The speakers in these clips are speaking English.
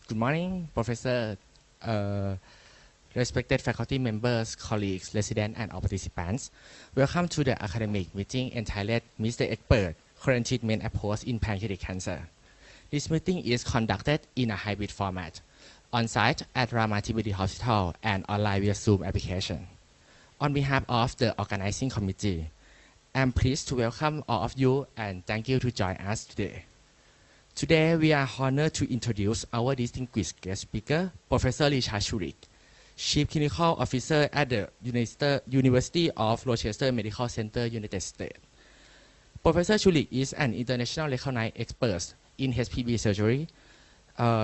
Good morning, Professor, uh, respected faculty members, colleagues, residents, and all participants. Welcome to the academic meeting entitled Mr. Expert, Current Treatment Approach in Pancreatic Cancer. This meeting is conducted in a hybrid format, on-site at Ramathibodi Hospital and online via Zoom application. On behalf of the organizing committee, I'm pleased to welcome all of you and thank you to join us today. Today, we are honored to introduce our distinguished guest speaker, Professor Schulick, Chief Clinical Officer at the University of Rochester Medical Center, United States. Professor Schulick is an internationally recognized expert in HPV surgery.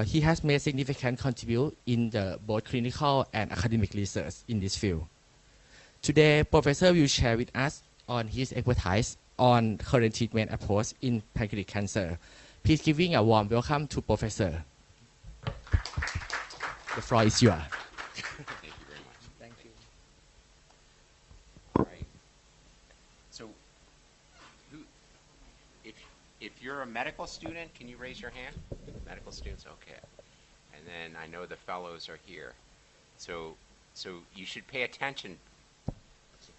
He has made significant contributions in both clinical and academic research in this field. Today, Professor will share with us on his expertise on current treatment approach in pancreatic cancer. Please giving a warm welcome to Professor. The floor is yours. Thank you very much. Thank you. All right. So, if you're a medical student, can you raise your hand? Medical students, okay. And then I know the fellows are here. So you should pay attention.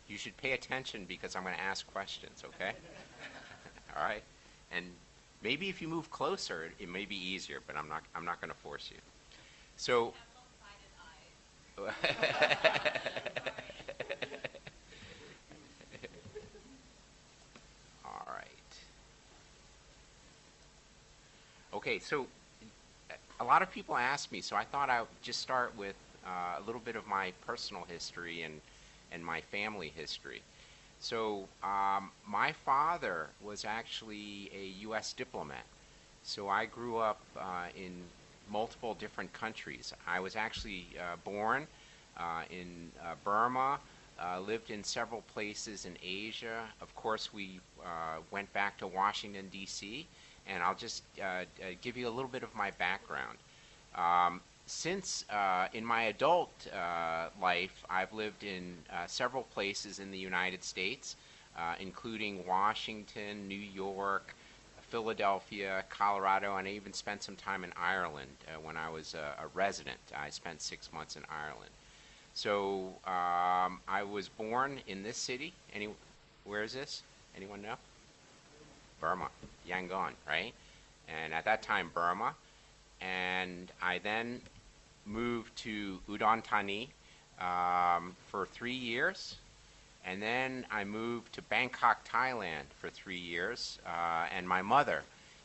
You should pay attention because I'm going to ask questions, okay? All right. And maybe if you move closer, it may be easier, but I'm not going to force you. So. All right. Okay, so a lot of people ask me, so I thought I would just start with a little bit of my personal history and my family history. So my father was actually a U.S. diplomat. So I grew up in multiple different countries. I was actually born in Burma, lived in several places in Asia. Of course, we went back to Washington, D.C., and I'll just give you a little bit of my background. Since in my adult life, I've lived in several places in the United States, including Washington, New York, Philadelphia, Colorado, and I even spent some time in Ireland when I was a resident. I spent 6 months in Ireland. So I was born in this city. Where is this? Anyone know? Burma, Yangon, right? And at that time, Burma. And I then moved to Udon Thani for 3 years. And then I moved to Bangkok, Thailand for 3 years. And my mother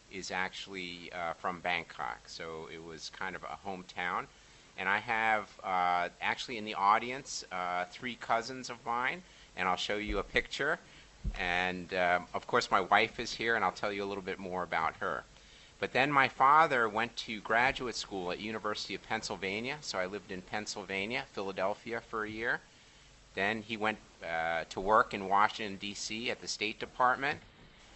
is actually from Bangkok. So it was kind of a hometown. And I have actually in the audience 3 cousins of mine. And I'll show you a picture. And of course, my wife is here, and I'll tell you a little bit more about her. But then my father went to graduate school at University of Pennsylvania. So I lived in Pennsylvania, Philadelphia for a year. Then he went to work in Washington, D.C. at the State Department.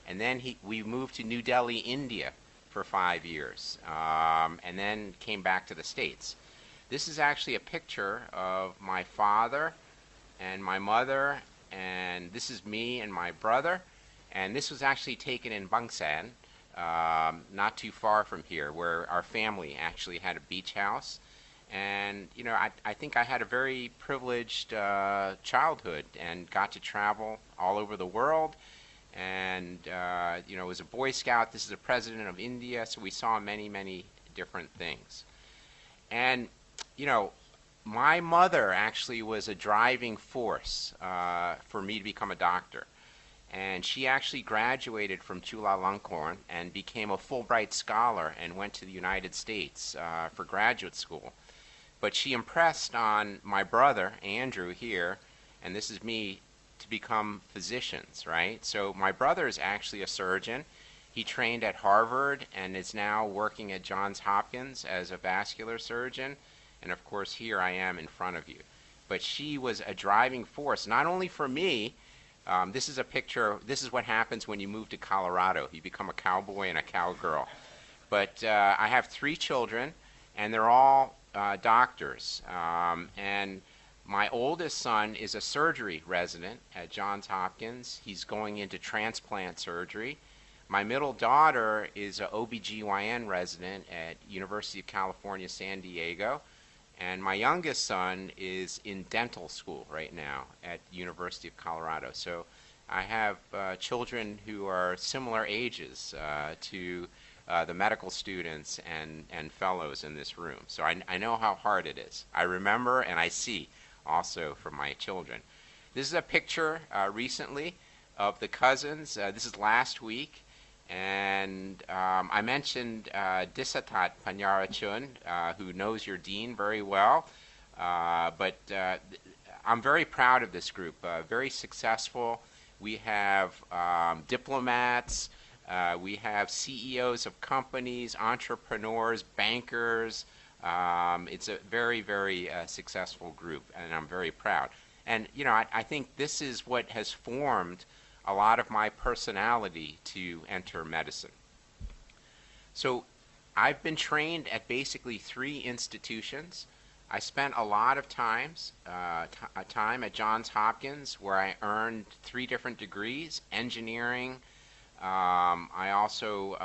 And then we moved to New Delhi, India for 5 years, and then came back to the States. This is actually a picture of my father and my mother, and this is me and my brother. And this was actually taken in Bangsan, not too far from here, where our family actually had a beach house. And, you know, I think I had a very privileged childhood and got to travel all over the world. And, you know, was a Boy Scout. This is the president of India, so we saw many, many different things. And, you know, my mother actually was a driving force for me to become a doctor. And she actually graduated from Chulalongkorn and became a Fulbright scholar and went to the United States for graduate school. But she impressed on my brother, Andrew, here, and this is me, to become physicians, right? So my brother is actually a surgeon. He trained at Harvard and is now working at Johns Hopkins as a vascular surgeon. And of course, here I am in front of you. But she was a driving force, not only for me. This is a picture. This is what happens when you move to Colorado. You become a cowboy and a cowgirl. But I have 3 children, and they're all doctors. And my oldest son is a surgery resident at Johns Hopkins. He's going into transplant surgery. My middle daughter is a OBGYN resident at University of California, San Diego. And my youngest son is in dental school right now at University of Colorado. So I have children who are similar ages to the medical students and fellows in this room. So I know how hard it is. I remember and I see also from my children. This is a picture recently of the cousins. This is last week. And I mentioned Disatat Panyarachun, who knows your dean very well. But I'm very proud of this group, very successful. We have diplomats, we have CEOs of companies, entrepreneurs, bankers. It's a very, very successful group, and I'm very proud. And, you know, I think this is what has formed a lot of my personality to enter medicine. So I've been trained at basically 3 institutions. I spent a lot of time at Johns Hopkins, where I earned 3 different degrees: engineering. I also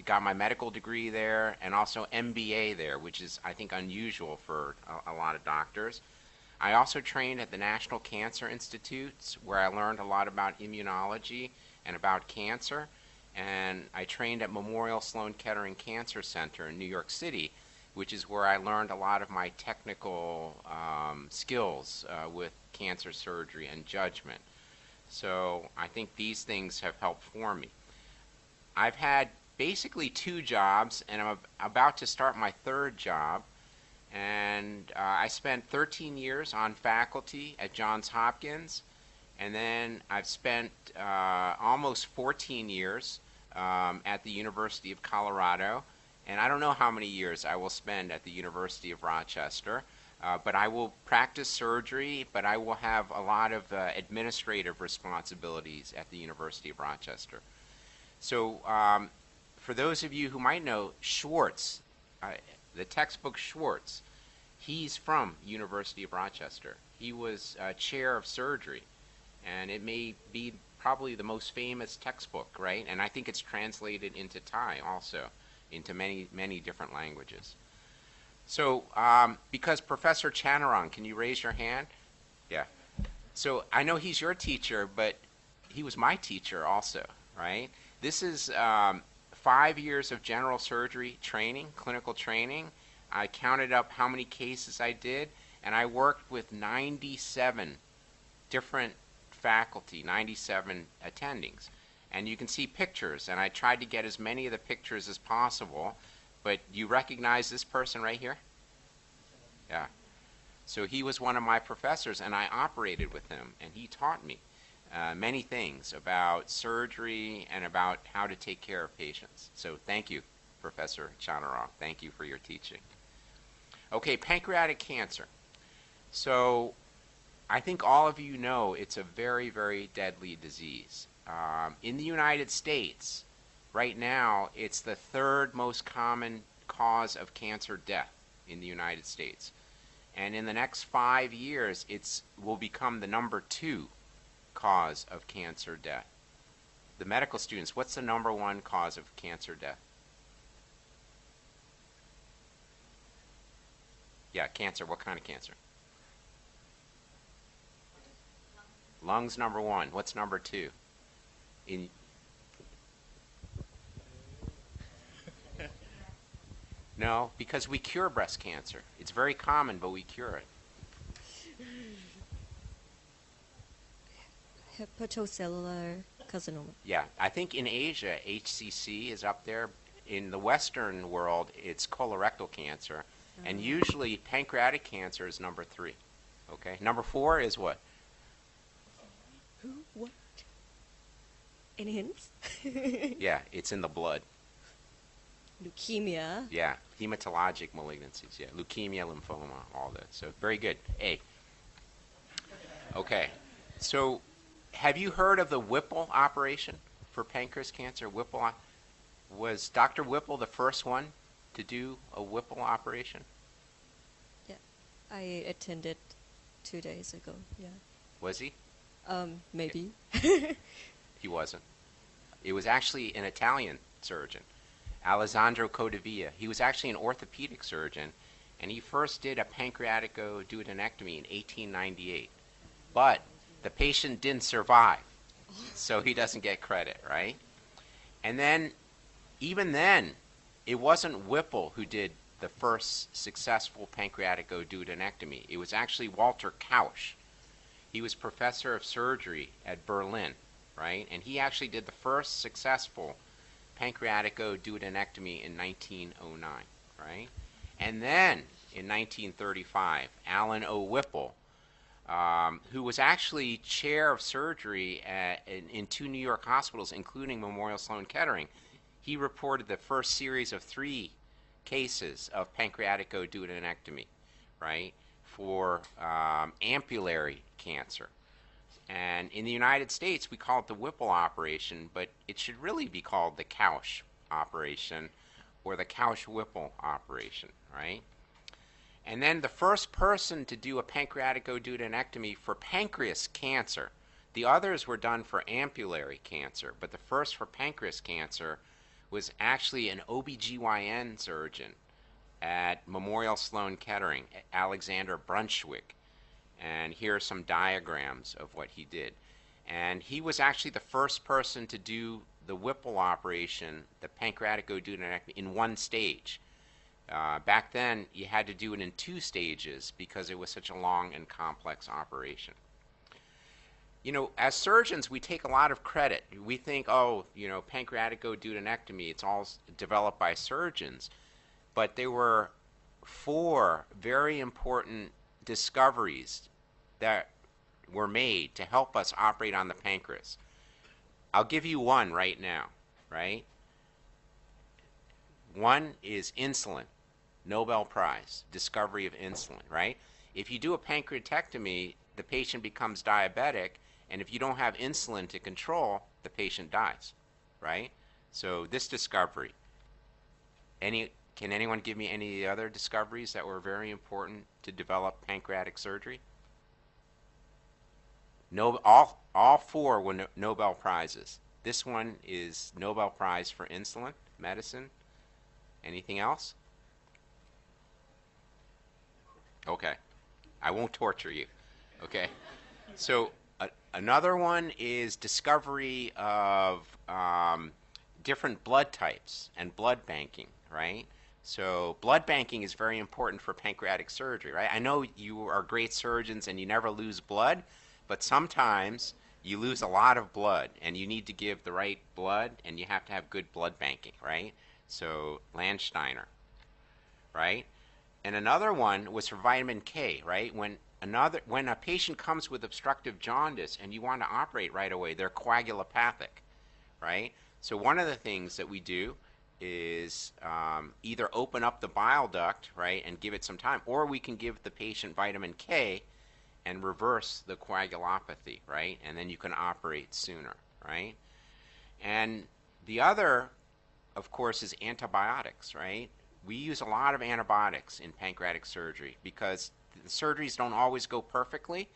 got my medical degree there, and also MBA there, which is, I think, unusual for a lot of doctors. I also trained at the National Cancer Institute, where I learned a lot about immunology and about cancer. And I trained at Memorial Sloan Kettering Cancer Center in New York City, which is where I learned a lot of my technical skills with cancer surgery and judgment. So I think these things have helped form me. I've had basically 2 jobs, and I'm about to start my 3rd job. And I spent 13 years on faculty at Johns Hopkins, and then I've spent almost 14 years at the University of Colorado, and I don't know how many years I will spend at the University of Rochester, but I will practice surgery, but I will have a lot of administrative responsibilities at the University of Rochester. So for those of you who might know Schwartz, the textbook Schwartz, he's from University of Rochester. He was chair of surgery, and it may be probably the most famous textbook, right? And I think it's translated into Thai also, into many, many different languages. So because Professor Chanarong, can you raise your hand? Yeah. So I know he's your teacher, but he was my teacher also, right? This is 5 years of general surgery training, clinical training. I counted up how many cases I did, and I worked with 97 different faculty, 97 attendings. And you can see pictures, and I tried to get as many of the pictures as possible. But you recognize this person right here? Yeah. So he was one of my professors, and I operated with him, and he taught me many things about surgery and about how to take care of patients. So thank you, Professor Chanarong. Thank you for your teaching. Okay, pancreatic cancer. So I think all of you know it's a very, very deadly disease. In the United States, right now, it's the 3rd most common cause of cancer death in the United States. And in the next 5 years, it will become the number 2 cause of cancer death. The medical students, what's the number 1 cause of cancer death? Yeah, cancer. What kind of cancer? Lungs number 1. What's number 2? No, because we cure breast cancer. It's very common, but we cure it. Hepatocellular carcinoma. Yeah, I think in Asia, HCC is up there. In the Western world, it's colorectal cancer. And usually pancreatic cancer is number 3. Okay, number 4 is what? Who? What? Any hints? Yeah, it's in the blood. Leukemia. Yeah, hematologic malignancies. Yeah, leukemia, lymphoma, all that. So very good. A. Okay, so have you heard of the Whipple operation for pancreas cancer? Whipple was Dr. Whipple the first one to do a Whipple operation? Yeah, I attended 2 days ago. Yeah. Was he? Maybe. He wasn't. It was actually an Italian surgeon, Alessandro Codevilla. He was actually an orthopedic surgeon, and he first did a pancreaticoduodenectomy in 1898. But the patient didn't survive, so he doesn't get credit, right? And then, even then, it wasn't Whipple who did the first successful pancreaticoduodenectomy. It was actually Walter Kausch. He was professor of surgery at Berlin, right? And he actually did the first successful pancreaticoduodenectomy in 1909, right? And then in 1935, Alan O. Whipple, who was actually chair of surgery in 2 New York hospitals, including Memorial Sloan Kettering, he reported the first series of 3 cases of pancreaticoduodenectomy, right, for ampullary cancer. And in the United States, we call it the Whipple operation, but it should really be called the Kausch operation or the Kausch-Whipple operation, right? And then the first person to do a pancreaticoduodenectomy for pancreas cancer, the others were done for ampullary cancer, but the first for pancreas cancer was actually an OBGYN surgeon at Memorial Sloan Kettering, Alexander Brunswick. And here are some diagrams of what he did. And he was actually the first person to do the Whipple operation, the pancreaticoduodenectomy, in 1 stage. Back then, you had to do it in 2 stages because it was such a long and complex operation. You know, as surgeons, we take a lot of credit. We think, oh, you know, pancreaticoduodenectomy, it's all developed by surgeons. But there were 4 very important discoveries that were made to help us operate on the pancreas. I'll give you one right now, right? One is insulin, Nobel Prize, discovery of insulin, right? If you do a pancreatectomy, the patient becomes diabetic, and if you don't have insulin to control, the patient dies, right? So this discovery. Can anyone give me any other discoveries that were very important to develop pancreatic surgery? No, all 4 were Nobel Prizes. This one is Nobel Prize for insulin medicine. Anything else? Okay. I won't torture you. Okay. So another one is discovery of different blood types and blood banking, right? So blood banking is very important for pancreatic surgery, right? I know you are great surgeons and you never lose blood, but sometimes you lose a lot of blood and you need to give the right blood and you have to have good blood banking, right? So Landsteiner, right? And another one was for vitamin K, right? When a patient comes with obstructive jaundice and you want to operate right away, they're coagulopathic, right? So one of the things that we do is either open up the bile duct, right, and give it some time, or we can give the patient vitamin K and reverse the coagulopathy, right? And then you can operate sooner, right? And the other, of course, is antibiotics, right? We use a lot of antibiotics in pancreatic surgery because the surgeries don't always go perfectly,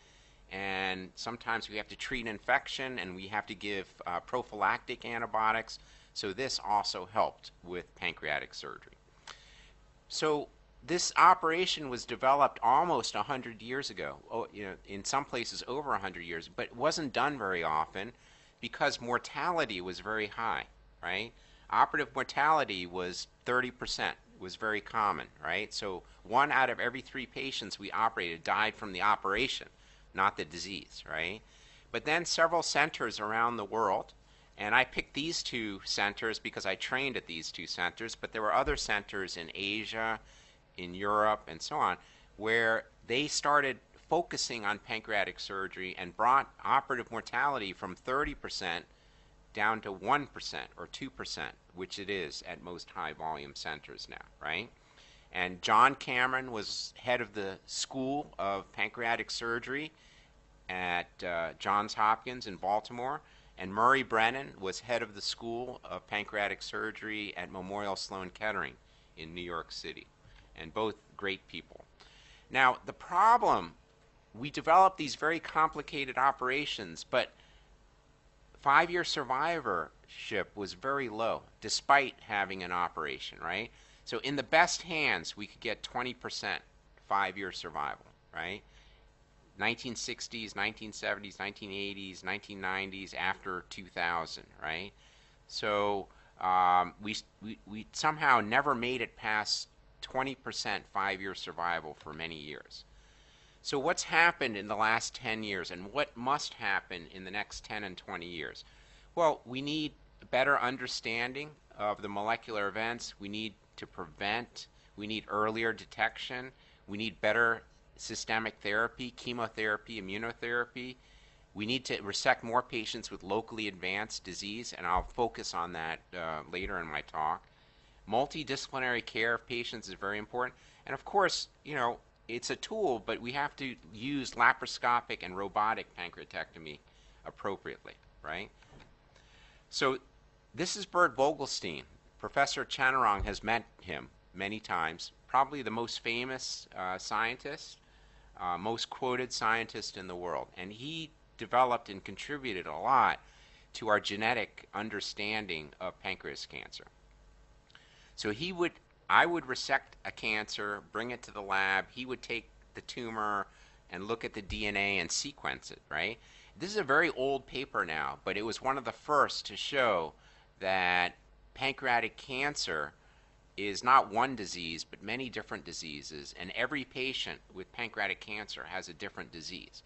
and sometimes we have to treat infection and we have to give prophylactic antibiotics. So this also helped with pancreatic surgery. So this operation was developed almost 100 years ago, in some places over 100 years, but it wasn't done very often because mortality was very high, right? Operative mortality was 30%, was very common, right? So 1 out of every 3 patients we operated died from the operation, not the disease, right? But then several centers around the world, and I picked these 2 centers because I trained at these 2 centers, but there were other centers in Asia, in Europe, and so on, where they started focusing on pancreatic surgery and brought operative mortality from 30% down to 1% or 2%, which it is at most high volume centers now, right? And John Cameron was head of the School of Pancreatic Surgery at Johns Hopkins in Baltimore, and Murray Brennan was head of the School of Pancreatic Surgery at Memorial Sloan Kettering in New York City, and both great people. Now, the problem, we developed these very complicated operations, but 5-year survival was very low, despite having an operation, right? So in the best hands, we could get 20% 5-year survival, right? 1960s, 1970s, 1980s, 1990s, after 2000, right? So we somehow never made it past 20% 5-year survival for many years. So what's happened in the last 10 years, and what must happen in the next 10 and 20 years? Well, we need better understanding of the molecular events. We need to prevent. We need earlier detection. We need better systemic therapy, chemotherapy, immunotherapy. We need to resect more patients with locally advanced disease, and I'll focus on that later in my talk. Multidisciplinary care of patients is very important. And of course, it's a tool, but we have to use laparoscopic and robotic pancreatectomy appropriately, right? So this is Bert Vogelstein. Professor Chanarong has met him many times, probably the most famous scientist, most quoted scientist in the world. And he developed and contributed a lot to our genetic understanding of pancreas cancer. So I would resect a cancer, bring it to the lab. He would take the tumor and look at the DNA and sequence it, right? This is a very old paper now, but it was one of the first to show that pancreatic cancer is not one disease, but many different diseases, and every patient with pancreatic cancer has a different disease.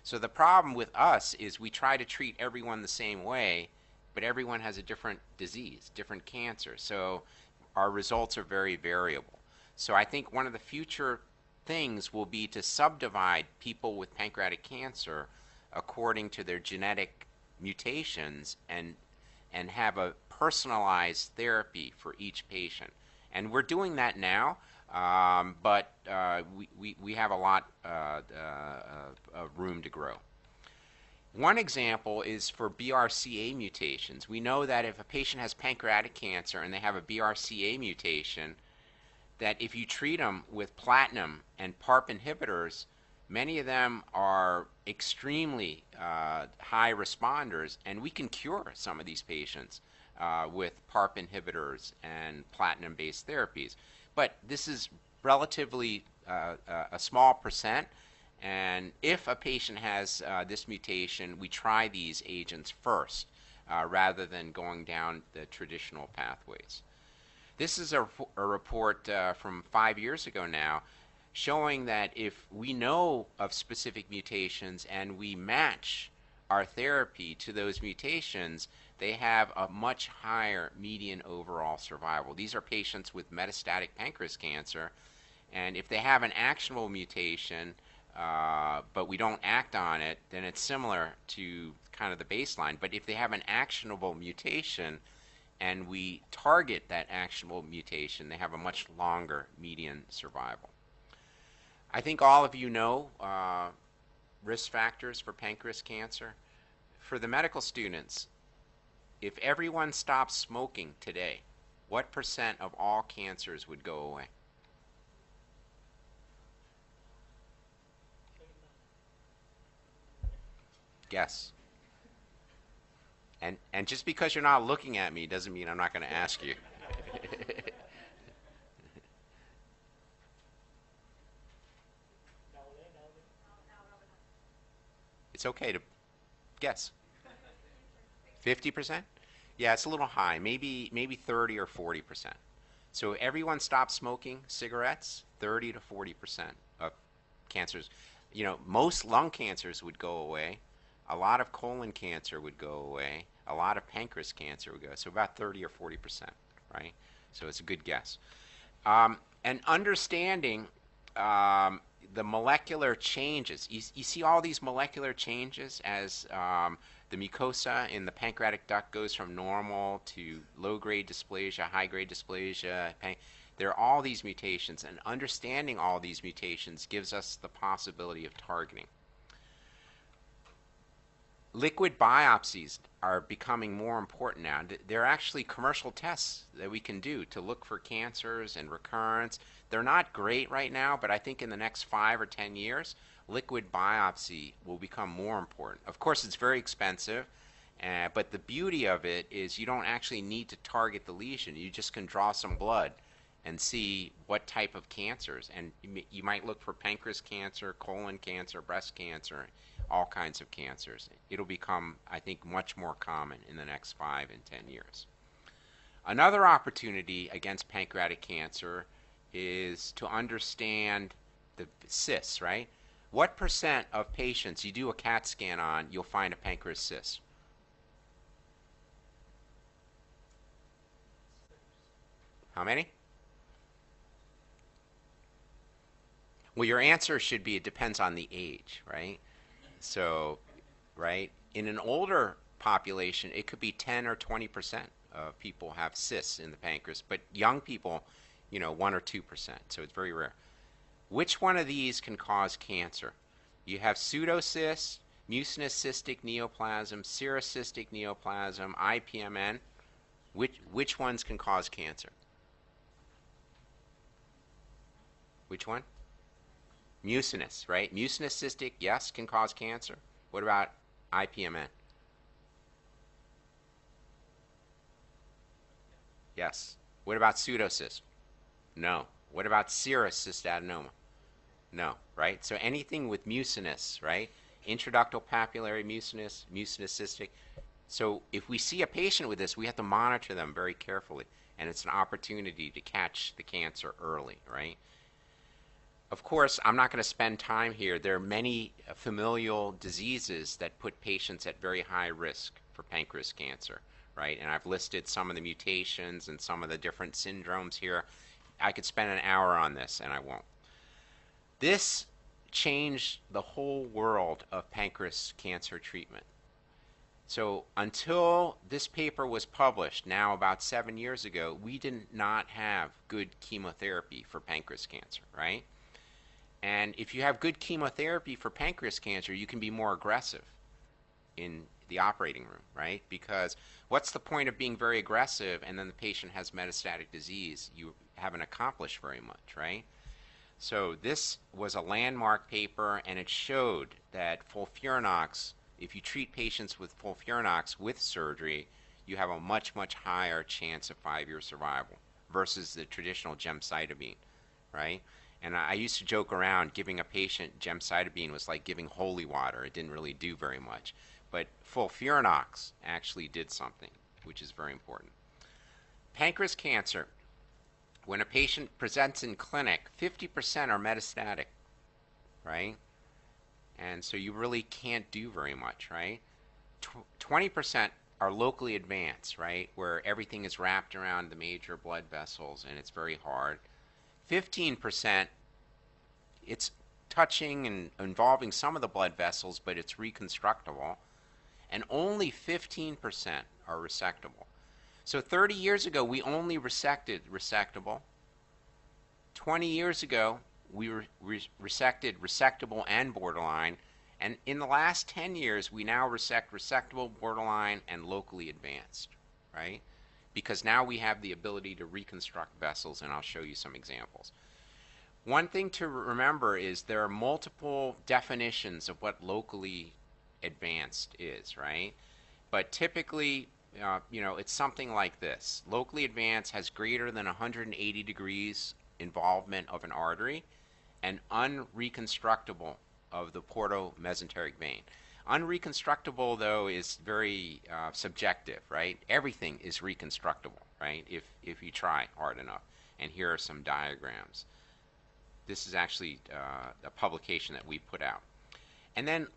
So the problem with us is we try to treat everyone the same way, but everyone has a different disease, different cancer. So our results are very variable. So I think one of the future things will be to subdivide people with pancreatic cancer according to their genetic mutations and have a personalized therapy for each patient. And we're doing that now, but we have a lot of room to grow. One example is for BRCA mutations. We know that if a patient has pancreatic cancer and they have a BRCA mutation, that if you treat them with platinum and PARP inhibitors, many of them are extremely high responders, and we can cure some of these patients with PARP inhibitors and platinum-based therapies. But this is relatively a small percent, and if a patient has this mutation, we try these agents first rather than going down the traditional pathways. This is a report from 5 years ago now, showing that if we know of specific mutations and we match our therapy to those mutations, they have a much higher median overall survival. These are patients with metastatic pancreas cancer, and if they have an actionable mutation, but we don't act on it, then it's similar to kind of the baseline. But if they have an actionable mutation and we target that actionable mutation, they have a much longer median survival. I think all of you know risk factors for pancreas cancer. For the medical students, if everyone stopped smoking today, what % of all cancers would go away? Guess. And just because you're not looking at me doesn't mean I'm not going to ask you. It's okay to guess. 50%? Yeah, it's a little high. Maybe 30 or 40%. So everyone stops smoking cigarettes, 30 to 40% of cancers. Most lung cancers would go away. A lot of colon cancer would go away. A lot of pancreas cancer would go. So about 30 or 40%, right? So it's a good guess. And understanding the molecular changes. You see all these molecular changes as the mucosa in the pancreatic duct goes from normal to low-grade dysplasia, high-grade dysplasia. There are all these mutations, and understanding all these mutations gives us the possibility of targeting. Liquid biopsies are becoming more important now. There are actually commercial tests that we can do to look for cancers and recurrence. They're not great right now, but I think in the next 5 or 10 years, liquid biopsy will become more important. Of course, it's very expensive, But the beauty of it is you don't actually need to target the lesion. You just can draw some blood and see what type of cancers. And you might look for pancreas cancer, colon cancer, breast cancer, all kinds of cancers. It'll become, I think, much more common in the next 5 and 10 years. Another opportunity against pancreatic cancer is to understand the cysts, right? What percent of patients you do a CAT scan on, you'll find a pancreas cyst? How many? Well, your answer should be it depends on the age, right? So, right, in an older population, it could be 10 or 20% of people have cysts in the pancreas, but young people, 1 or 2%, so it's very rare. Which one of these can cause cancer? You have pseudocyst, mucinous cystic neoplasm, serocystic neoplasm, IPMN. Which ones can cause cancer? Which one? Mucinous, right? Mucinous cystic, yes, can cause cancer. What about IPMN? Yes. What about pseudocyst? No. What about serous cystadenoma? No, right? So anything with mucinous, right? Intraductal papillary mucinous, mucinous cystic. So if we see a patient with this, we have to monitor them very carefully, and it's an opportunity to catch the cancer early, right? Of course, I'm not going to spend time here. There are many familial diseases that put patients at very high risk for pancreas cancer, right? And I've listed some of the mutations and some of the different syndromes here. I could spend an hour on this, and I won't. This changed the whole world of pancreas cancer treatment. So until this paper was published, now about 7 years ago, we did not have good chemotherapy for pancreas cancer, right? And if you have good chemotherapy for pancreas cancer, you can be more aggressive in the operating room, right? Because what's the point of being very aggressive and then the patient has metastatic disease? You haven't accomplished very much, right? So this was a landmark paper, and it showed that FOLFIRINOX, if you treat patients with FOLFIRINOX with surgery, you have a much, much higher chance of 5-year survival versus the traditional gemcitabine, right? And I used to joke around, giving a patient gemcitabine was like giving holy water. It didn't really do very much. But FOLFIRINOX actually did something, which is very important. Pancreas cancer, when a patient presents in clinic, 50% are metastatic, right? And so you really can't do very much, right? 20% are locally advanced, right? Where everything is wrapped around the major blood vessels and it's very hard. 15%, it's touching and involving some of the blood vessels, but it's reconstructible. And only 15% are resectable. So 30 years ago, we only resected resectable. 20 years ago, we resected resectable and borderline. And in the last 10 years, we now resect resectable, borderline, and locally advanced, right? Because now we have the ability to reconstruct vessels, and I'll show you some examples. One thing to remember is there are multiple definitions of what locally advanced is, right? But typically, it's something like this. Locally advanced has greater than 180 degrees involvement of an artery and unreconstructible of the portomesenteric vein. Unreconstructible, though, is very subjective, right? Everything is reconstructible, right, if you try hard enough. And here are some diagrams. This is actually a publication that we put out. And then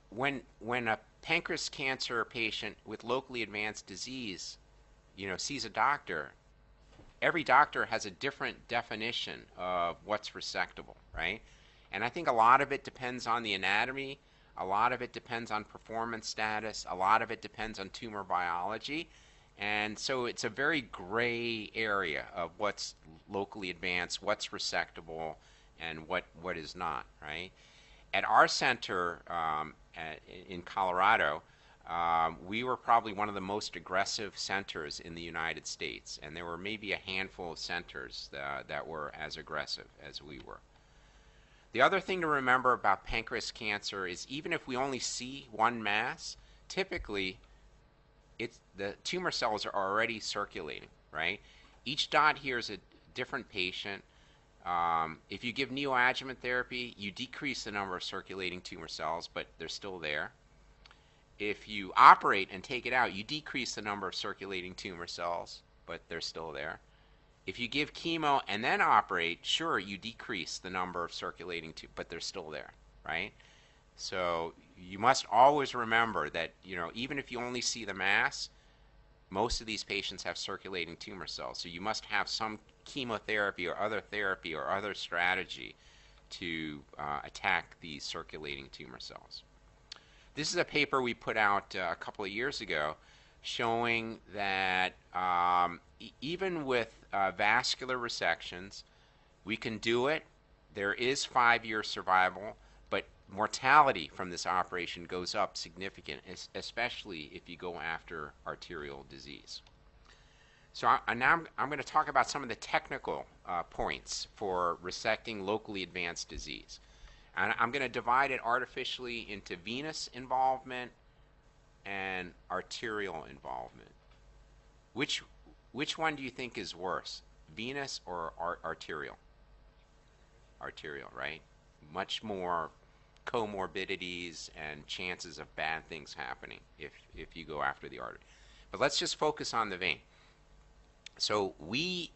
when a pancreas cancer patient with locally advanced disease, sees a doctor, every doctor has a different definition of what's resectable, right? And I think a lot of it depends on the anatomy, a lot of it depends on performance status, a lot of it depends on tumor biology. And so it's a very gray area of what's locally advanced, what's resectable, and what is not, right? At our center in Colorado, we were probably one of the most aggressive centers in the United States, and there were maybe a handful of centers that were as aggressive as we were. The other thing to remember about pancreas cancer is even if we only see one mass, typically the tumor cells are already circulating, right? Each dot here is a different patient. If you give neoadjuvant therapy, you decrease the number of circulating tumor cells, but they're still there. If you operate and take it out, you decrease the number of circulating tumor cells, but they're still there. If you give chemo and then operate, sure, you decrease the number of circulating but they're still there, right? So you must always remember that, even if you only see the mass, most of these patients have circulating tumor cells. So you must have some chemotherapy or other strategy to attack these circulating tumor cells. This is a paper we put out a couple of years ago showing that even with vascular resections, we can do it. There is 5-year survival, but mortality from this operation goes up significant, especially if you go after arterial disease. So now I'm going to talk about some of the technical points for resecting locally advanced disease. And I'm going to divide it artificially into venous involvement and arterial involvement. Which one do you think is worse, venous or arterial? Arterial, right? Much more comorbidities and chances of bad things happening if you go after the artery. But let's just focus on the vein. So we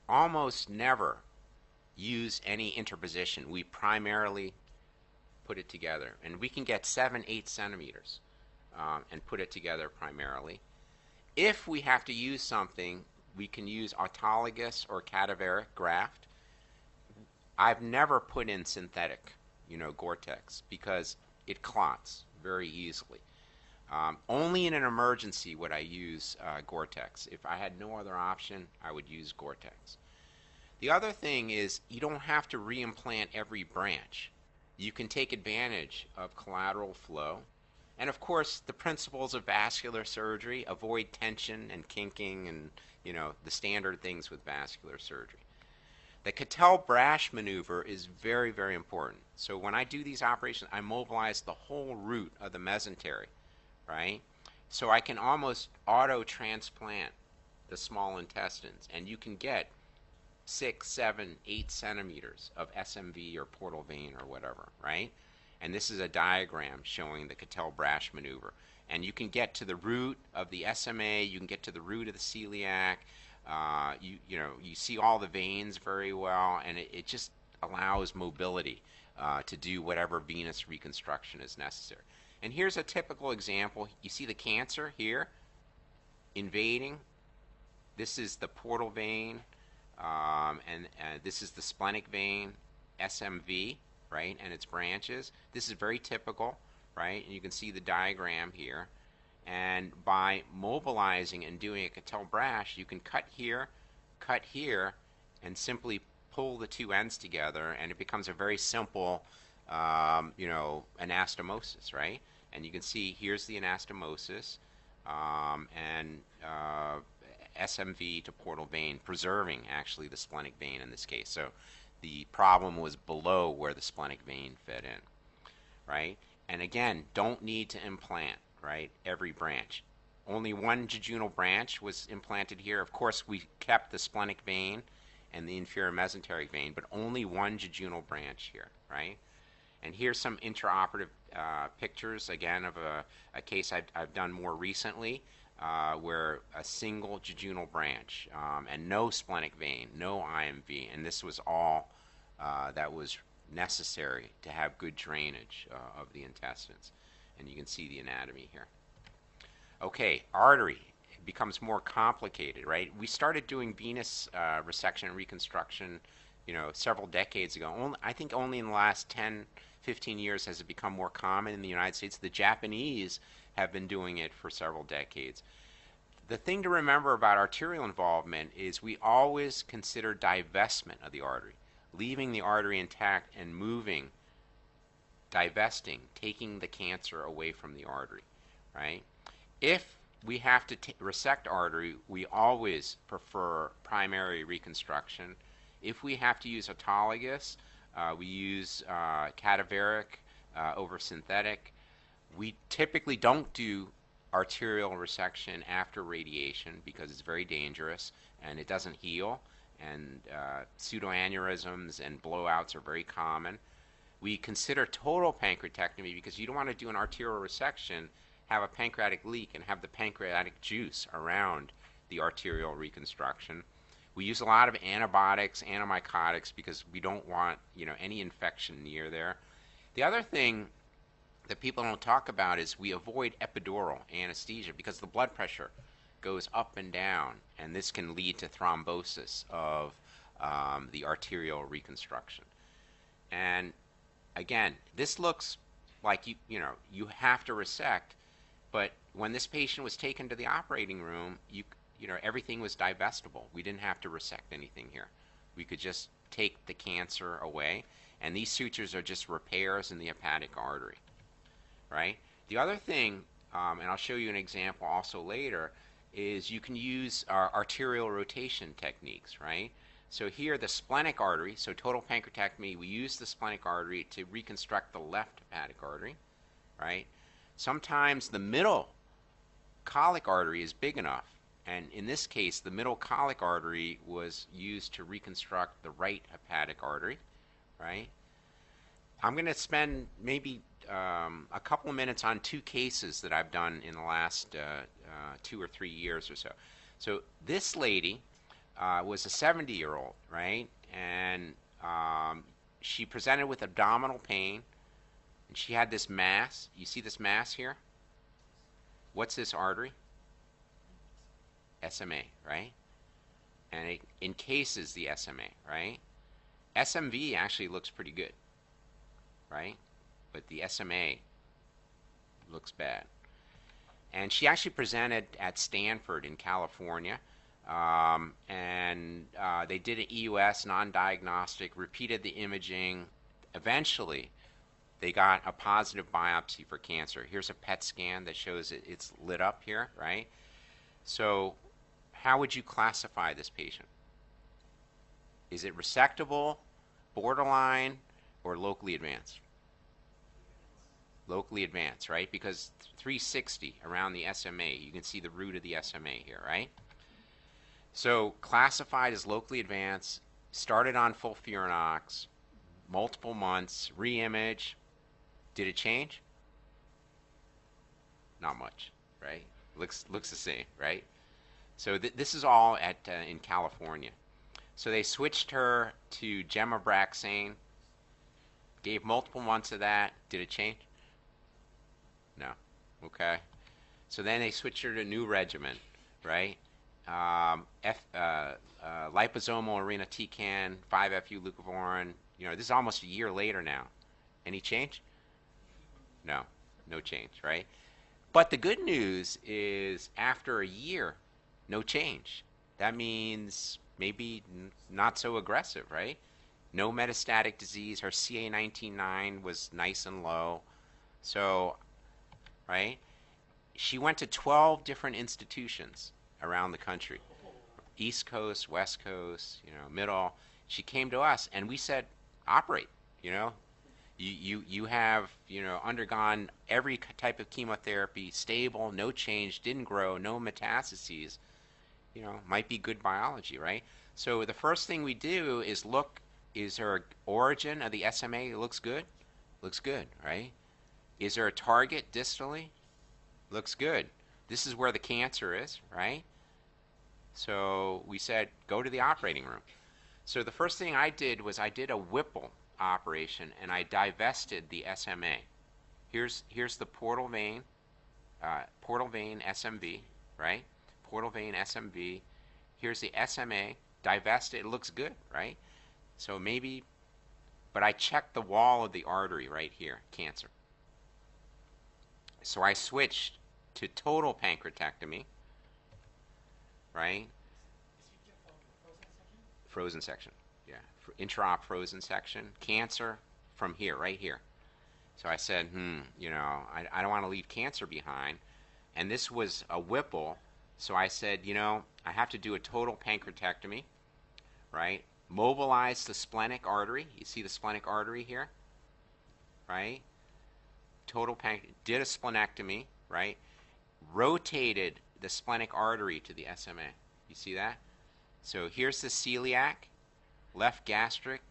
almost never use any interposition. We primarily put it together, and we can get 7-8 centimeters and put it together primarily. If we have to use something, we can use autologous or cadaveric graft. I've never put in synthetic, Gore-Tex, because it clots very easily. Only in an emergency would I use Gore-Tex. If I had no other option, I would use Gore-Tex. The other thing is you don't have to reimplant every branch. You can take advantage of collateral flow. And of course, the principles of vascular surgery, avoid tension and kinking and, the standard things with vascular surgery. The Cattell-Brash maneuver is very, very important. So when I do these operations, I mobilize the whole root of the mesentery, right? So I can almost auto-transplant the small intestines, and you can get 6, 7, 8 centimeters of SMV or portal vein or whatever, right? And this is a diagram showing the Cattell-Brash maneuver. And you can get to the root of the SMA, you can get to the root of the celiac, you see all the veins very well, and it just allows mobility to do whatever venous reconstruction is necessary. And here's a typical example. You see the cancer here invading. This is the portal vein, and this is the splenic vein, SMV, right, and its branches. This is very typical, right, and you can see the diagram here. And by mobilizing and doing a Cattell-Brash, you can cut here, and simply pull the two ends together, and it becomes a very simple, anastomosis, right? And you can see here's the anastomosis, and SMV to portal vein, preserving actually the splenic vein in this case. So the problem was below where the splenic vein fed in, right? And again, don't need to implant, right, every branch. Only one jejunal branch was implanted here. Of course, we kept the splenic vein and the inferior mesenteric vein, but only one jejunal branch here, right? And here's some intraoperative pictures, again, of a case I've done more recently, where a single jejunal branch and no splenic vein, no IMV, and this was all that was necessary to have good drainage of the intestines. And you can see the anatomy here. Okay, artery becomes more complicated, right? We started doing venous resection and reconstruction, several decades ago. I think only in the last 10, 15 years has it become more common in the United States. The Japanese have been doing it for several decades. The thing to remember about arterial involvement is we always consider divestment of the artery, leaving the artery intact and moving, divesting, taking the cancer away from the artery, right? If we have to resect artery, we always prefer primary reconstruction. If we have to use autologous, we use cadaveric over synthetic. We typically don't do arterial resection after radiation because it's very dangerous and it doesn't heal, and pseudoaneurysms and blowouts are very common. We consider total pancreatectomy because you don't want to do an arterial resection, have a pancreatic leak, and have the pancreatic juice around the arterial reconstruction. We use a lot of antibiotics, antimycotics, because we don't want, any infection near there. The other thing that people don't talk about is we avoid epidural anesthesia because the blood pressure goes up and down, and this can lead to thrombosis of the arterial reconstruction. And again, this looks like you have to resect, but when this patient was taken to the operating room, everything was divestible. We didn't have to resect anything here. We could just take the cancer away, and these sutures are just repairs in the hepatic artery, right? The other thing, and I'll show you an example also later, is you can use arterial rotation techniques, right? So here, the splenic artery, so total pancreatectomy, we use the splenic artery to reconstruct the left hepatic artery, right? Sometimes the middle colic artery is big enough, and in this case, the middle colic artery was used to reconstruct the right hepatic artery, right? I'm going to spend maybe a couple of minutes on two cases that I've done in the last 2 or 3 years or so. So this lady was a 70-year-old, right? And she presented with abdominal pain, and she had this mass. You see this mass here? What's this artery? SMA, right? And it encases the SMA, right? SMV actually looks pretty good, right? But the SMA looks bad. And she actually presented at Stanford in California, and they did an EUS, non-diagnostic, repeated the imaging. Eventually, they got a positive biopsy for cancer. Here's a PET scan that shows it's lit up here, right? So how would you classify this patient? Is it resectable, borderline, or locally advanced? Locally advanced, right? Because 360 around the SMA, you can see the root of the SMA here, right? So classified as locally advanced, started on FOLFIRINOX, multiple months, re-image. Did it change? Not much, right? Looks the same, right? So this is all in California. So they switched her to Gemabraxane, gave multiple months of that. Did it change? No. Okay. So then they switched her to a new regimen, right? Liposomal irinotecan, 5-FU leucovorin. This is almost a year later now. Any change? No. No change, right? But the good news is after a year, no change. That means maybe not so aggressive, right? No metastatic disease. Her CA19-9 was nice and low. So, right? She went to 12 different institutions around the country. East Coast, West Coast, middle. She came to us and we said, operate, You have, undergone every type of chemotherapy, stable, no change, didn't grow, no metastases. Might be good biology, right? So the first thing we do is look, is there an origin of the SMA? It looks good? Looks good, right? Is there a target distally? Looks good. This is where the cancer is, right? So we said, go to the operating room. So the first thing I did was I did a Whipple operation, and I divested the SMA. Here's the portal vein SMV, right? Portal vein SMV. Here's the SMA, divested. It looks good, right? So maybe, but I checked the wall of the artery right here, cancer. So I switched to total pancreatectomy, right? Frozen section, yeah. Intraop frozen section, cancer from here, right here. So I said, I don't want to leave cancer behind. And this was a Whipple. So I said, I have to do a total pancreatectomy, right? Mobilize the splenic artery. You see the splenic artery here, right? did a splenectomy, right? Rotated the splenic artery to the SMA. You see that? So here's the celiac, left gastric,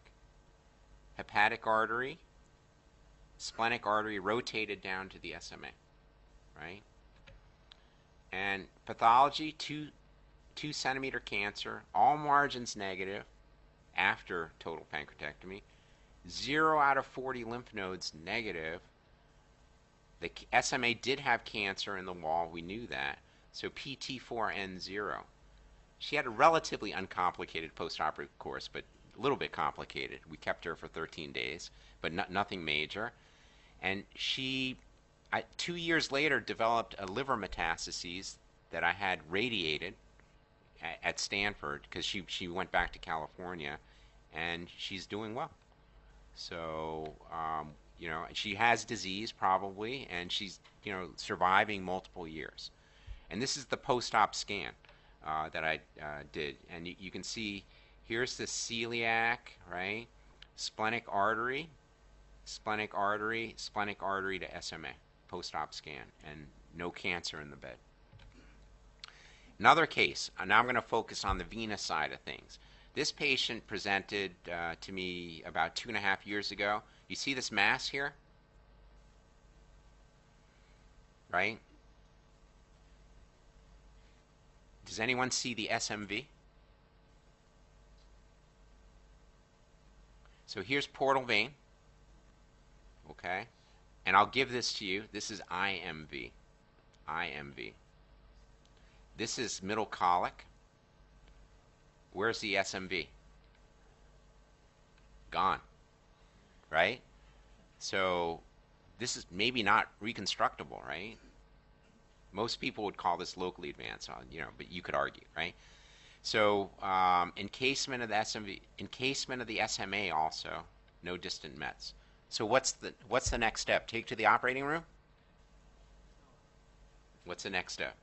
hepatic artery, splenic artery rotated down to the SMA, right? And pathology, 2 centimeter cancer, all margins negative after total pancreatectomy, 0 out of 40 lymph nodes negative. The SMA did have cancer in the wall, we knew that, so PT4N0. She had a relatively uncomplicated postoperative course, but a little bit complicated. We kept her for 13 days, but nothing major. And she, 2 years later, developed a liver metastases that I had radiated at Stanford because she went back to California, and she's doing well. So, she has disease probably, and she's, surviving multiple years. And this is the post-op scan that I did. And you can see here's the celiac, right? Splenic artery, splenic artery, splenic artery to SMA, post-op scan, and no cancer in the bed. Another case, now I'm going to focus on the venous side of things. This patient presented to me about 2.5 years ago. You see this mass here? Right? Does anyone see the SMV? So here's portal vein. Okay? And I'll give this to you. This is IMV. IMV. This is middle colic. Where's the SMV? Gone. Right? So this is maybe not reconstructable, right? Most people would call this locally advanced, but you could argue, right? So encasement of the SMV, encasement of the SMA also, no distant mets. So what's the next step? Take to the operating room? What's the next step?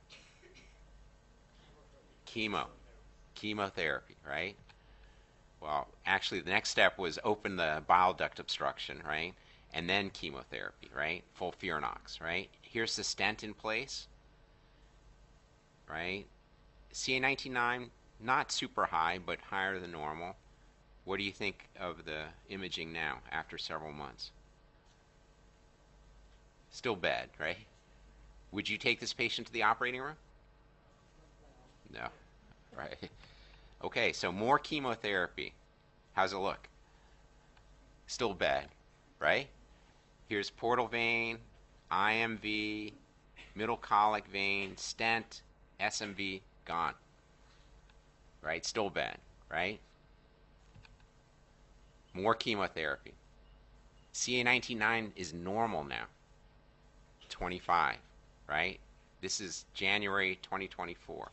Chemotherapy, right? Well, actually, the next step was open the bile duct obstruction, right? And then chemotherapy, right? FOLFIRINOX, right? Here's the stent in place, right? CA19-9, not super high, but higher than normal. What do you think of the imaging now after several months? Still bad, right? Would you take this patient to the operating room? No, right? Okay, so more chemotherapy. How's it look? Still bad, right? Here's portal vein, IMV, middle colic vein, stent, SMV, gone. Right? Still bad, right? More chemotherapy. CA19-9 is normal now. 25, right? This is January 2024.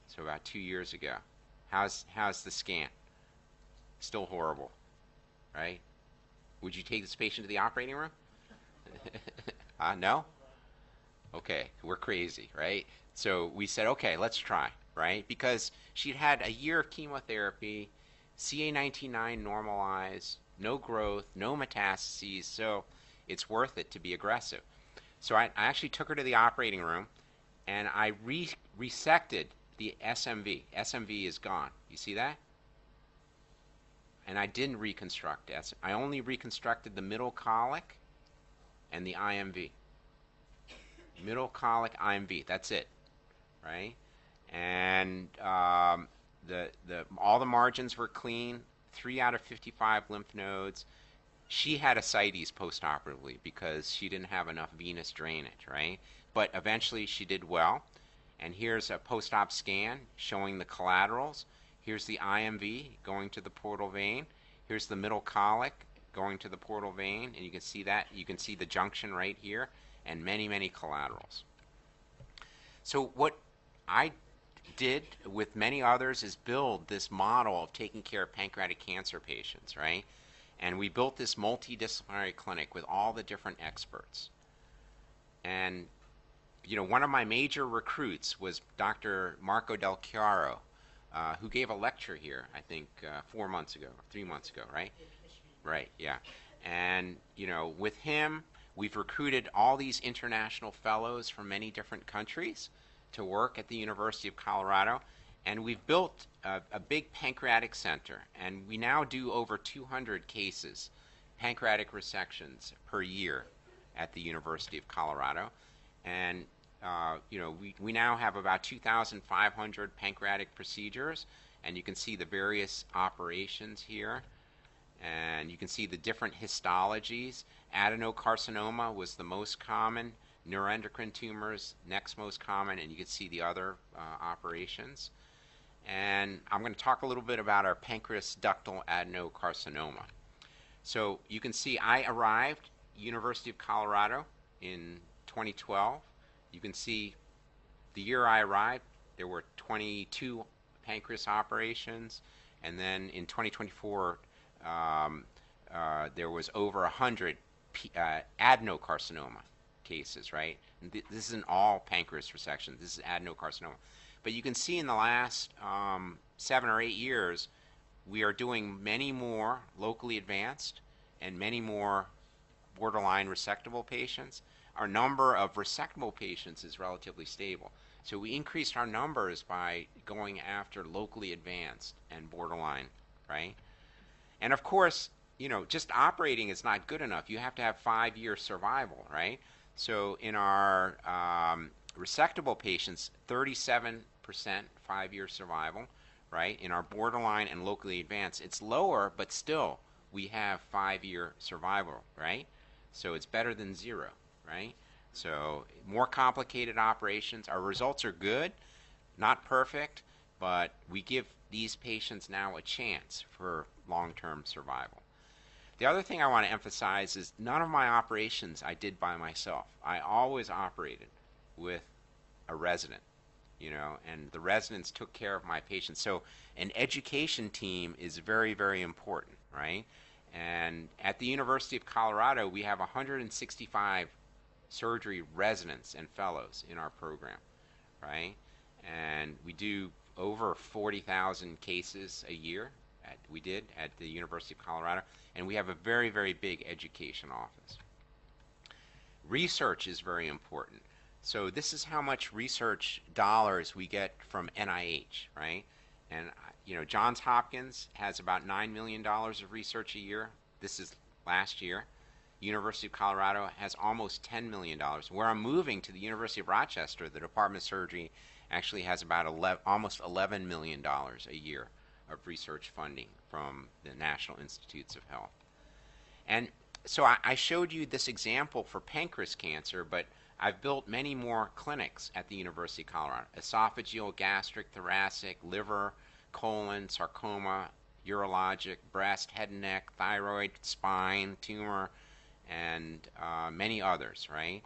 So about 2 years ago. How's the scan? Still horrible, right? Would you take this patient to the operating room? No? Okay, we're crazy, right? So we said, okay, let's try, right? Because she'd had a year of chemotherapy, CA19-9 normalized, no growth, no metastases, so it's worth it to be aggressive. So I actually took her to the operating room, and I resected the SMV. SMV is gone. You see that? And I didn't reconstruct it. I only reconstructed the middle colic and the IMV. Middle colic, IMV. That's it, right? And all the margins were clean. 3 out of 55 lymph nodes. She had ascites postoperatively because she didn't have enough venous drainage, right? But eventually she did well. And here's a post-op scan showing the collaterals. Here's the IMV going to the portal vein. Here's the middle colic going to the portal vein, and you can see that. You can see the junction right here, and many, many collaterals. So what I did with many others is build this model of taking care of pancreatic cancer patients, right? And we built this multidisciplinary clinic with all the different experts. And one of my major recruits was Dr. Marco Del Chiaro, who gave a lecture here, I think, 4 months ago, 3 months ago, right? Right, yeah. And, with him, We've recruited all these international fellows from many different countries to work at the University of Colorado, and we've built a big pancreatic center, and we now do over 200 cases, pancreatic resections per year at the University of Colorado. And we now have about 2,500 pancreatic procedures, and you can see the various operations here, and you can see the different histologies. Adenocarcinoma was the most common, neuroendocrine tumors next most common, and you can see the other operations. And I'm going to talk a little bit about our pancreas ductal adenocarcinoma. So you can see I arrived University of Colorado in 2012. You can see the year I arrived, there were 22 pancreas operations, and then in 2024, there was over 100 adenocarcinoma cases, right? And this isn't all pancreas resection. This is adenocarcinoma. But you can see in the last 7 or 8 years, we are doing many more locally advanced and many more borderline resectable patients. Our number of resectable patients is relatively stable. So we increased our numbers by going after locally advanced and borderline, right? And of course, just operating is not good enough. You have to have 5-year survival, right? So in our resectable patients, 37% 5-year survival, right? In our borderline and locally advanced, it's lower, but still we have 5-year survival, right? So it's better than 0, right? So more complicated operations. Our results are good, not perfect, but we give these patients now a chance for long-term survival. The other thing I want to emphasize is none of my operations I did by myself. I always operated with a resident, and the residents took care of my patients. So an education team is very, very important, right? And at the University of Colorado, we have 165 surgery residents and fellows in our program, right? And we do over 40,000 cases a year. We did at the University of Colorado, and we have a very, very big education office. Research is very important. So this is how much research dollars we get from NIH, right? And Johns Hopkins has about $9 million of research a year. This is last year. University of Colorado has almost $10 million. Where I'm moving to the University of Rochester, the Department of Surgery actually has about almost $11 million a year of research funding from the National Institutes of Health. And so I showed you this example for pancreas cancer, but I've built many more clinics at the University of Colorado: esophageal, gastric, thoracic, liver, colon, sarcoma, urologic, breast, head and neck, thyroid, spine, tumor, and many others, right?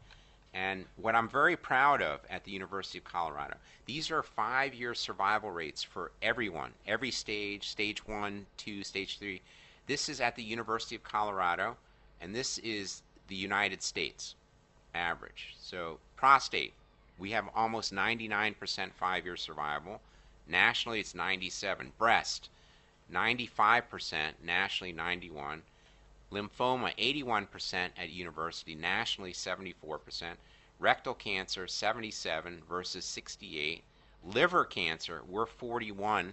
And what I'm very proud of at the University of Colorado, these are 5-year survival rates for everyone, every stage, stage 1, 2, stage 3. This is at the University of Colorado, and this is the United States average. So prostate, we have almost 99% 5-year survival. Nationally, it's 97. Breast, 95%, nationally 91. Lymphoma, 81% at university, nationally 74%. Rectal cancer, 77 versus 68. Liver cancer, we're 41%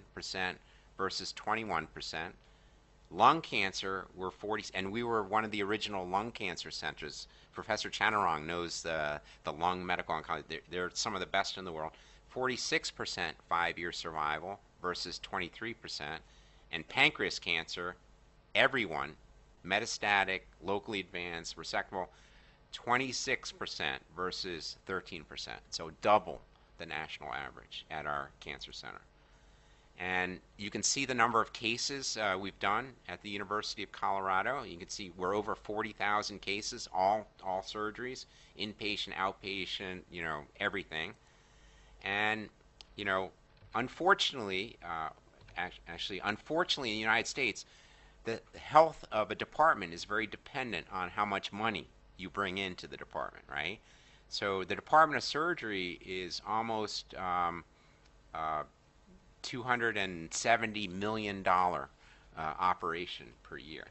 versus 21%. Lung cancer, we're 40, and we were one of the original lung cancer centers. Professor Chanarong knows the lung medical oncology. They're some of the best in the world. 46% 5-year survival versus 23%. And pancreas cancer, everyone, metastatic, locally advanced, resectable, 26% versus 13%. So double the national average at our cancer center. And you can see the number of cases we've done at the University of Colorado. You can see we're over 40,000 cases, all surgeries, inpatient, outpatient, everything. And, unfortunately, unfortunately in the United States, the health of a department is very dependent on how much money you bring into the department, right? So the Department of Surgery is almost $270 million operation per year.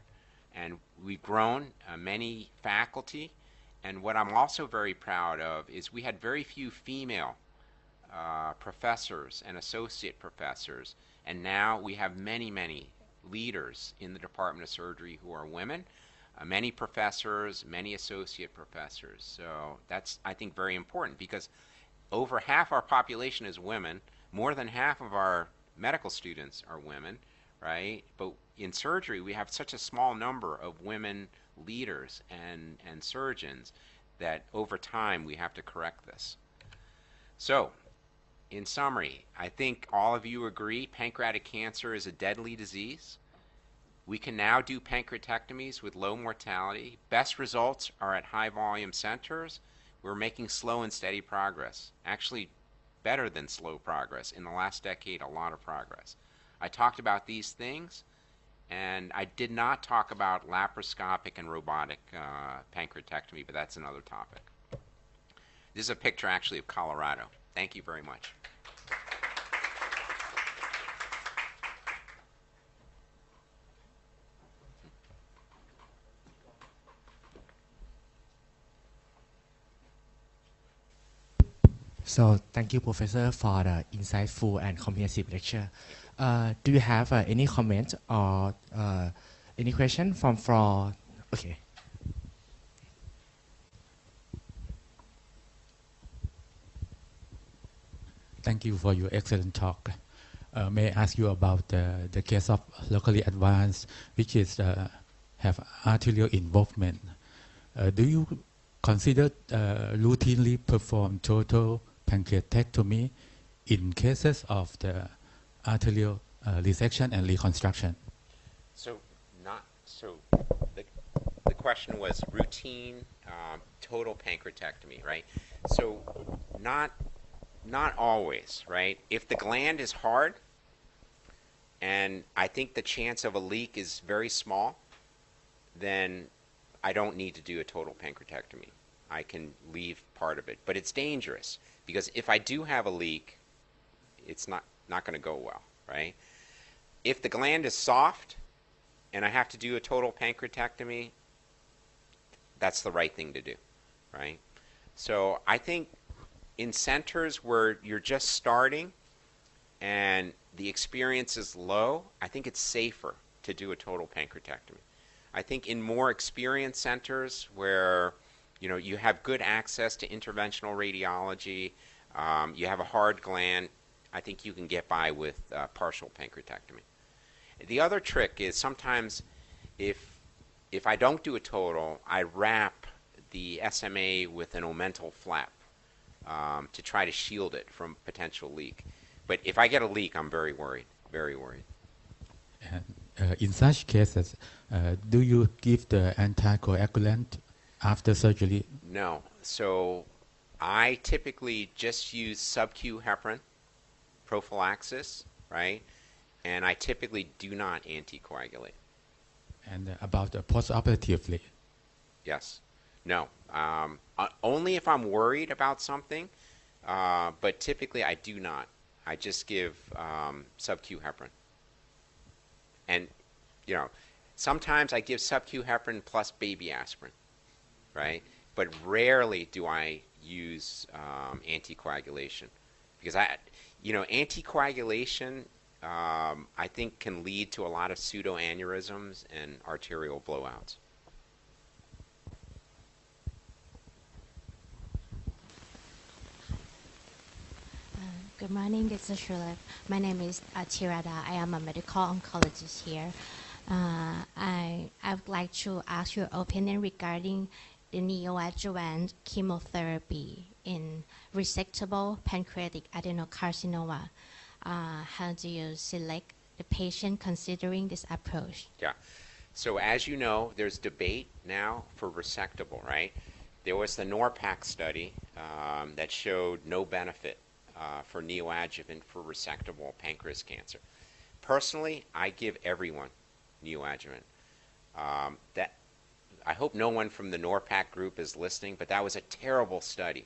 And we've grown many faculty, And what I'm also very proud of is we had very few female professors and associate professors, and now we have many, many leaders in the Department of Surgery who are women, many professors, many associate professors. So that's, I think, very important because over half our population is women, more than half of our medical students are women, right? But in surgery, we have such a small number of women leaders and surgeons that over time we have to correct this. So, in summary, I think all of you agree pancreatic cancer is a deadly disease. We can now do pancreatectomies with low mortality. Best results are at high volume centers. We're making slow and steady progress. Actually, better than slow progress. In the last decade, a lot of progress. I talked about these things, and I did not talk about laparoscopic and robotic pancreatectomy, but that's another topic. This is a picture actually of Colorado. Thank you very much. So thank you, Professor, for the insightful and comprehensive lecture. Do you have any comment or any question from floor? Okay. Thank you for your excellent talk. May I ask you about the case of locally advanced, which is have arterial involvement. Do you consider routinely perform total pancreatectomy in cases of the arterial resection and reconstruction? So the question was routine total pancreatectomy, right? So not always, right? If the gland is hard, and I think the chance of a leak is very small, then I don't need to do a total pancreatectomy. I can leave part of it. But it's dangerous, because if I do have a leak, it's not going to go well, right? If the gland is soft, and I have to do a total pancreatectomy, that's the right thing to do, right? So I think in centers where you're just starting and the experience is low, I think it's safer to do a total pancreatectomy. I think in more experienced centers where you have good access to interventional radiology, you have a hard gland, I think you can get by with partial pancreatectomy. The other trick is sometimes if I don't do a total, I wrap the SMA with an omental flap to try to shield it from potential leak. But if I get a leak, I'm very worried, very worried. And in such cases, do you give the anticoagulant after surgery? No. So I typically just use sub-Q heparin prophylaxis, right? And I typically do not anticoagulate. And about postoperatively? Yes. No. Only if I'm worried about something, but typically I do not. I just give sub-Q heparin. And, sometimes I give sub-Q heparin plus baby aspirin, right? But rarely do I use anticoagulation. Because anticoagulation, I think, can lead to a lot of pseudoaneurysms and arterial blowouts. Good morning, this is Schulick. My name is Tirada. I am a medical oncologist here. I would like to ask your opinion regarding the neoadjuvant chemotherapy in resectable pancreatic adenocarcinoma. How do you select the patient considering this approach? Yeah. So as you know, there's debate now for resectable, right? There was the NORPAC study that showed no benefit for neoadjuvant for resectable pancreas cancer. Personally, I give everyone neoadjuvant. That I hope no one from the NORPAC group is listening, but that was a terrible study,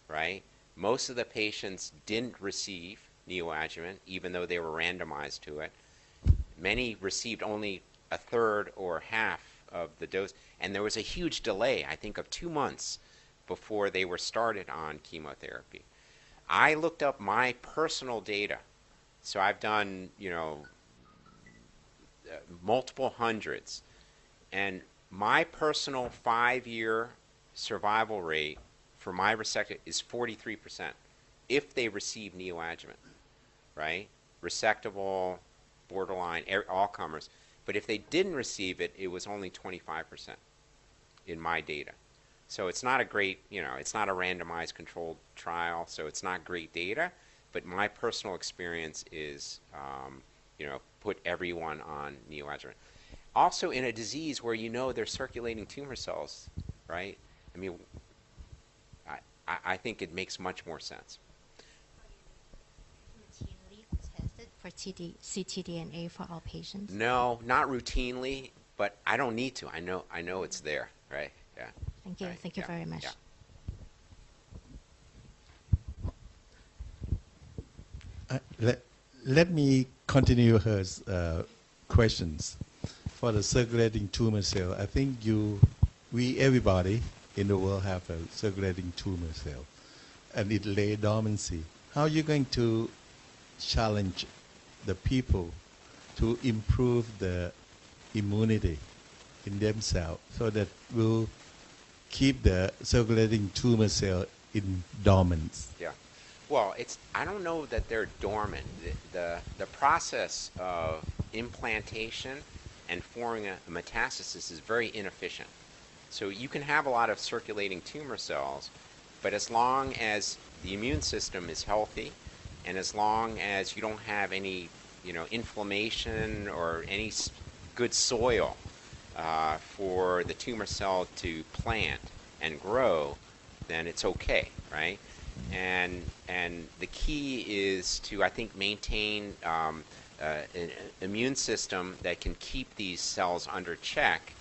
right? Most of the patients didn't receive neoadjuvant, even though they were randomized to it. Many received only a third or half the dose. And there was a huge delay, I think, of 2 months before they were started on chemotherapy. I looked up my personal data. So I've done, multiple hundreds. And my personal 5-year survival rate for my resected is 43% if they receive neoadjuvant, right? Resectable, borderline, all comers. But if they didn't receive it, it was only 25% in my data. So it's not a great, it's not a randomized controlled trial, so it's not great data. But my personal experience is, put everyone on neoadjuvant. Also in a disease where they're circulating tumor cells, right? I mean, I think it makes much more sense. Routinely tested for ctDNA for all patients? No, not routinely, but I don't need to. I know it's there, right? Yeah. Thank you. Right. Thank you very much. Yeah. Let me continue her questions. For the circulating tumor cell, I think everybody in the world have a circulating tumor cell, and it lay dormancy. How are you going to challenge the people to improve the immunity in themselves so that will keep the circulating tumor cell in dormant? Yeah. Well, I don't know that they're dormant. The process of implantation and forming a metastasis is very inefficient. So you can have a lot of circulating tumor cells, but as long as the immune system is healthy, and as long as you don't have any, inflammation or any good soil for the tumor cell to plant and grow, then it's okay, right? And the key is to, I think, maintain an immune system that can keep these cells under check,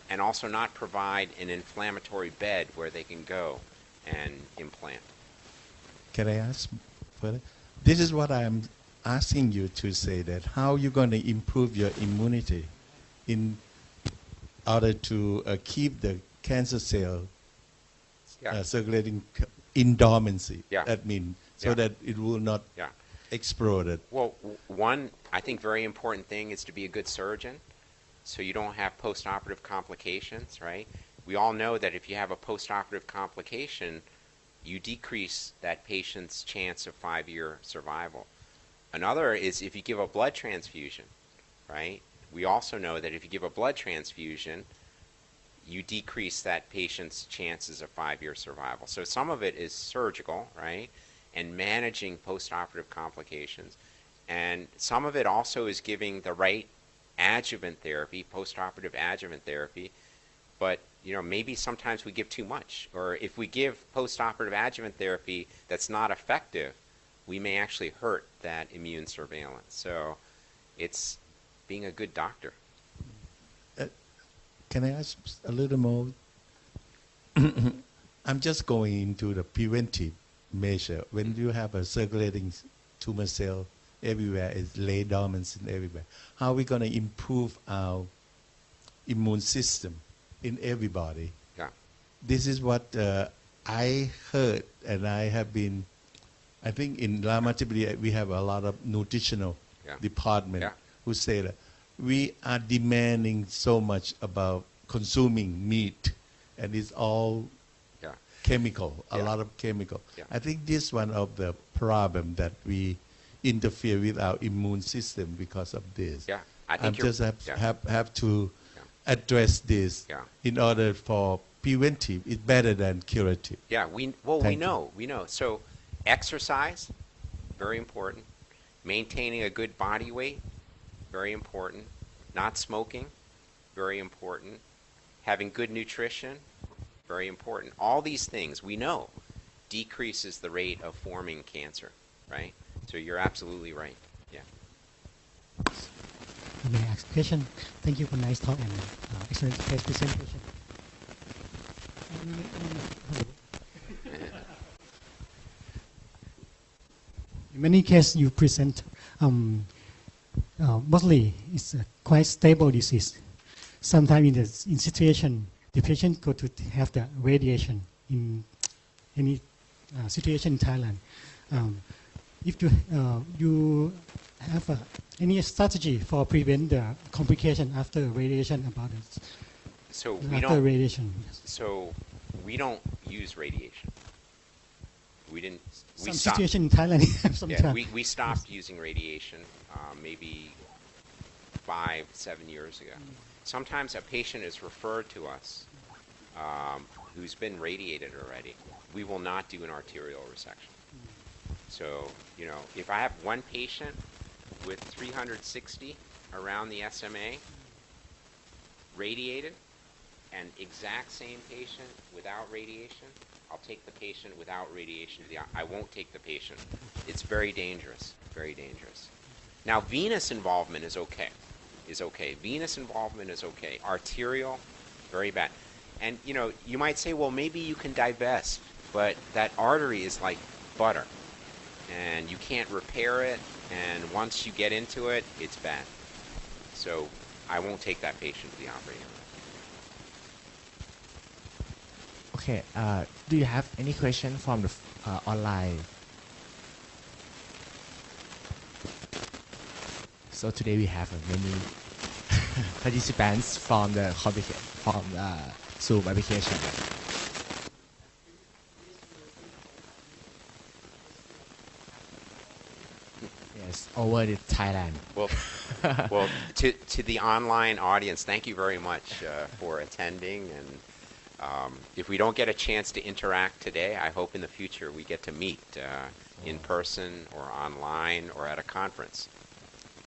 and also not provide an inflammatory bed where they can go and implant. Can I ask further? This is what I'm asking you to say, that how are you going to improve your immunity in order to keep the cancer cell circulating in dormancy? Yeah. That means so that it will not explode. Well, one, I think, very important thing is to be a good surgeon, so you don't have postoperative complications, right? We all know that if you have a postoperative complication, you decrease that patient's chance of 5-year survival. Another is if you give a blood transfusion, right? We also know that if you give a blood transfusion, you decrease that patient's chances of 5-year survival. So some of it is surgical, right? And managing postoperative complications. And some of it also is giving the right adjuvant therapy, postoperative adjuvant therapy, but maybe sometimes we give too much. Or if we give postoperative adjuvant therapy that's not effective, we may actually hurt that immune surveillance. So it's being a good doctor. Can I ask a little more? I'm just going into the preventive measure. When you have a circulating tumor cell everywhere, it's lay dormant everywhere. How are we going to improve our immune system in everybody? Yeah. This is what I heard, and I think in Ramathibodi we have a lot of nutritional department who say that we are demanding so much about consuming meat, and it's all chemical, a lot of chemical. Yeah. I think this is one of the problem that we interfere with our immune system because of this. Yeah, I think you have to address this in order for preventive. It's better than curative. Yeah, we know. So exercise, very important. Maintaining a good body weight, very important. Not smoking, very important. Having good nutrition, very important. All these things we know decreases the rate of forming cancer, right? So you're absolutely right. Yeah. May I ask a question? Thank you for nice talk and excellent presentation. In many cases, you present mostly it's a quite stable disease. sometimes in situation, the patient go to have the radiation in any situation in Thailand. If you have any strategy for prevent the complication after radiation about it? So we After don't. radiation, yes. So we don't use radiation. We didn't. We Some stopped. situation in Thailand Yeah, sometimes. we stopped using radiation maybe 5-7 years ago. Sometimes a patient is referred to us who's been radiated already. We will not do an arterial resection. So, you know, if I have one patient with 360 around the SMA, radiated, and exact same patient without radiation, I'll take the patient without radiation. I won't take the patient. It's very dangerous, very dangerous. Now, venous involvement is okay. Venous involvement is okay. Arterial, very bad. And, you know, you might say, well, maybe you can divest, but that artery is like butter, and you can't repair it, and once you get into it, it's bad. So I won't take that patient to the operating room. Okay, do you have any question from the online? So today we have many participants from the Zoom application. Yes, over the Thailand. Well, to the online audience, thank you very much for attending. And if we don't get a chance to interact today, I hope in the future we get to meet in person or online or at a conference.